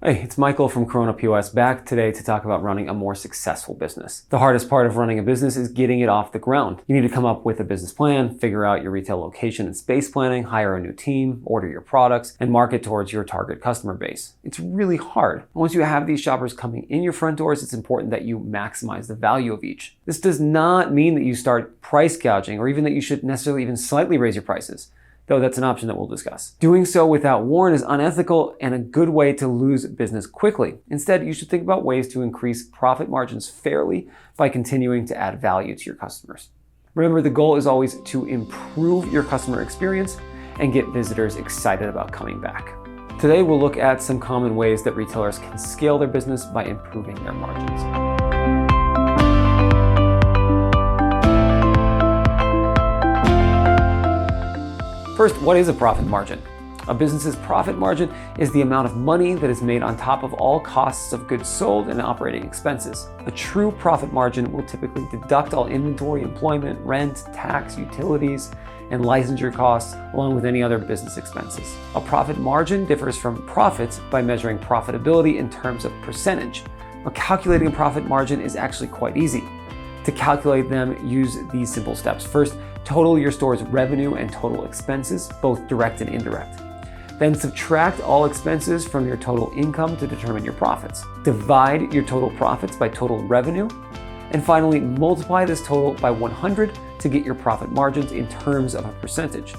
Hey, it's Michael from Corona POS back today to talk about running a more successful business. The hardest part of running a business is getting it off the ground. You need to come up with a business plan, figure out your retail location and space planning, hire a new team, order your products, and market towards your target customer base. It's really hard. Once you have these shoppers coming in your front doors, it's important that you maximize the value of each. This does not mean that you start price gouging or even that you should necessarily even slightly raise your prices, though that's an option that we'll discuss. Doing so without warrant is unethical and a good way to lose business quickly. Instead, you should think about ways to increase profit margins fairly by continuing to add value to your customers. Remember, the goal is always to improve your customer experience and get visitors excited about coming back. Today, we'll look at some common ways that retailers can scale their business by improving their margins. First, what is a profit margin? A business's profit margin is the amount of money that is made on top of all costs of goods sold and operating expenses. A true profit margin will typically deduct all inventory, employment, rent, tax, utilities, and licensure costs, along with any other business expenses. A profit margin differs from profits by measuring profitability in terms of percentage. But calculating a profit margin is actually quite easy. To calculate them, use these simple steps. First, total your store's revenue and total expenses, both direct and indirect. Then subtract all expenses from your total income to determine your profits. Divide your total profits by total revenue. And finally, multiply this total by 100 to get your profit margins in terms of a percentage.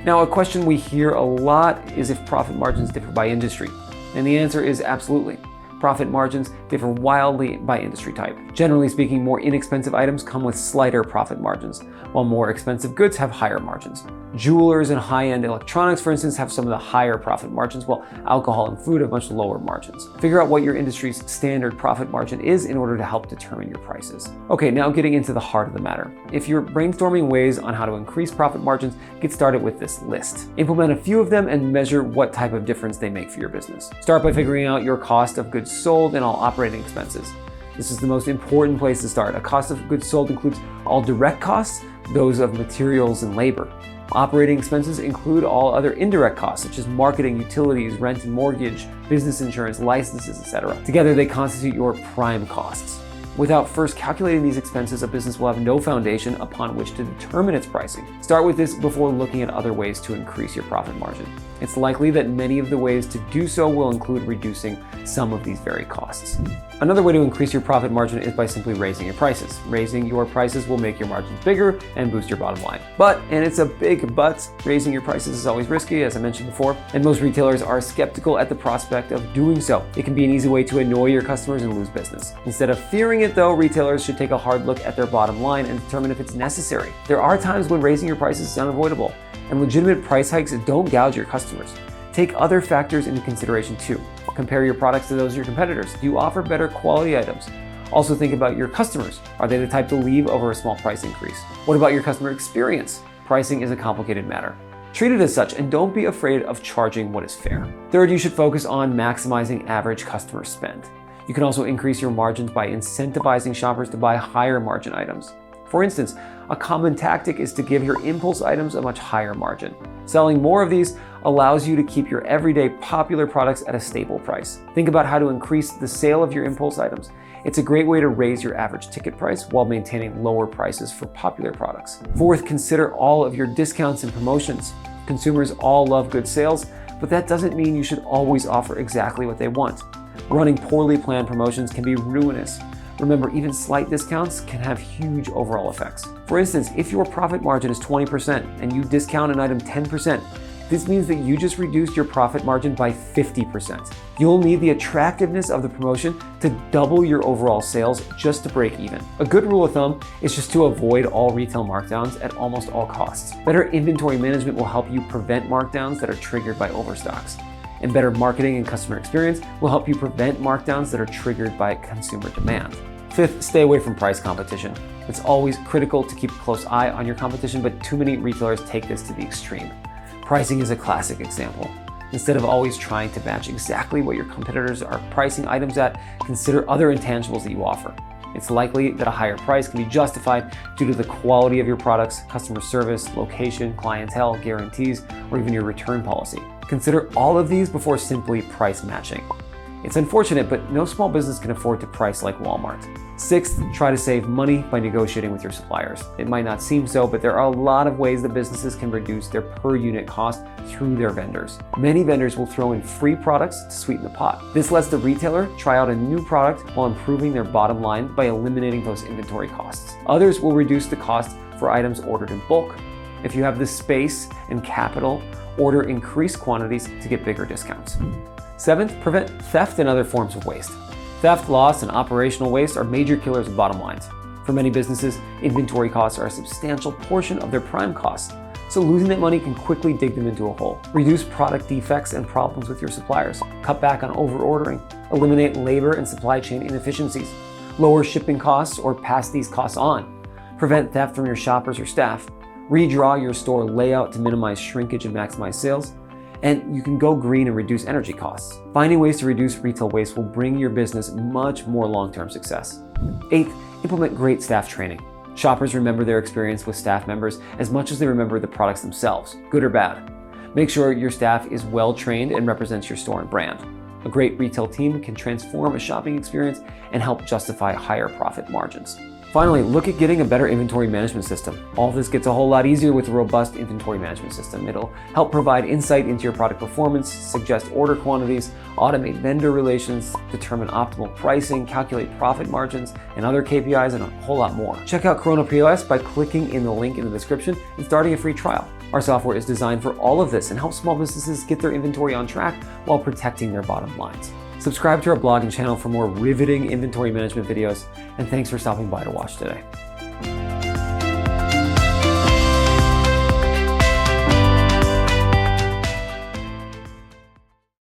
Now, a question we hear a lot is if profit margins differ by industry. And the answer is absolutely. Profit margins differ wildly by industry type. Generally speaking, more inexpensive items come with slighter profit margins, while more expensive goods have higher margins. Jewelers and high-end electronics, for instance, have some of the higher profit margins, while alcohol and food have much lower margins. Figure out what your industry's standard profit margin is in order to help determine your prices. Okay, now getting into the heart of the matter. If you're brainstorming ways on how to increase profit margins, get started with this list. Implement a few of them and measure what type of difference they make for your business. Start by figuring out your cost of goods sold and all operating expenses. This is the most important place to start. A cost of goods sold includes all direct costs, those of materials and labor. Operating expenses include all other indirect costs, such as marketing, utilities, rent and mortgage, business insurance, licenses, etc. Together, they constitute your prime costs. Without first calculating these expenses, a business will have no foundation upon which to determine its pricing. Start with this before looking at other ways to increase your profit margin. It's likely that many of the ways to do so will include reducing some of these very costs. Another way to increase your profit margin is by simply raising your prices. Raising your prices will make your margins bigger and boost your bottom line. But, and it's a big but, raising your prices is always risky, as I mentioned before, and most retailers are skeptical at the prospect of doing so. It can be an easy way to annoy your customers and lose business. Instead of fearing it though, retailers should take a hard look at their bottom line and determine if it's necessary. There are times when raising your prices is unavoidable, and legitimate price hikes don't gouge your customers. Take other factors into consideration too. Compare your products to those of your competitors. Do you offer better quality items? Also think about your customers. Are they the type to leave over a small price increase? What about your customer experience? Pricing is a complicated matter. Treat it as such and don't be afraid of charging what is fair. Third, you should focus on maximizing average customer spend. You can also increase your margins by incentivizing shoppers to buy higher margin items. For instance, a common tactic is to give your impulse items a much higher margin. Selling more of these allows you to keep your everyday popular products at a stable price. Think about how to increase the sale of your impulse items. It's a great way to raise your average ticket price while maintaining lower prices for popular products. Fourth, consider all of your discounts and promotions. Consumers all love good sales, but that doesn't mean you should always offer exactly what they want. Running poorly planned promotions can be ruinous. Remember, even slight discounts can have huge overall effects. For instance, if your profit margin is 20% and you discount an item 10%, this means that you just reduced your profit margin by 50%. You'll need the attractiveness of the promotion to double your overall sales just to break even. A good rule of thumb is just to avoid all retail markdowns at almost all costs. Better inventory management will help you prevent markdowns that are triggered by overstocks. And better marketing and customer experience will help you prevent markdowns that are triggered by consumer demand. Fifth, stay away from price competition. It's always critical to keep a close eye on your competition, but too many retailers take this to the extreme. Pricing is a classic example. Instead of always trying to match exactly what your competitors are pricing items at, consider other intangibles that you offer. It's likely that a higher price can be justified due to the quality of your products, customer service, location, clientele, guarantees, or even your return policy. Consider all of these before simply price matching. It's unfortunate, but no small business can afford to price like Walmart. Sixth, try to save money by negotiating with your suppliers. It might not seem so, but there are a lot of ways that businesses can reduce their per unit cost through their vendors. Many vendors will throw in free products to sweeten the pot. This lets the retailer try out a new product while improving their bottom line by eliminating those inventory costs. Others will reduce the cost for items ordered in bulk. If you have the space and capital, order increased quantities to get bigger discounts. Seventh, prevent theft and other forms of waste. Theft, loss, and operational waste are major killers of bottom lines. For many businesses, inventory costs are a substantial portion of their prime costs, so losing that money can quickly dig them into a hole. Reduce product defects and problems with your suppliers. Cut back on over-ordering. Eliminate labor and supply chain inefficiencies. Lower shipping costs or pass these costs on. Prevent theft from your shoppers or staff. Redraw your store layout to minimize shrinkage and maximize sales. And you can go green and reduce energy costs. Finding ways to reduce retail waste will bring your business much more long-term success. Eighth, implement great staff training. Shoppers remember their experience with staff members as much as they remember the products themselves, good or bad. Make sure your staff is well trained and represents your store and brand. A great retail team can transform a shopping experience and help justify higher profit margins. Finally, look at getting a better inventory management system. All this gets a whole lot easier with a robust inventory management system. It'll help provide insight into your product performance, suggest order quantities, automate vendor relations, determine optimal pricing, calculate profit margins, and other KPIs, and a whole lot more. Check out Corona POS by clicking in the link in the description and starting a free trial. Our software is designed for all of this and helps small businesses get their inventory on track while protecting their bottom lines. Subscribe to our blog and channel for more riveting inventory management videos, and thanks for stopping by to watch today.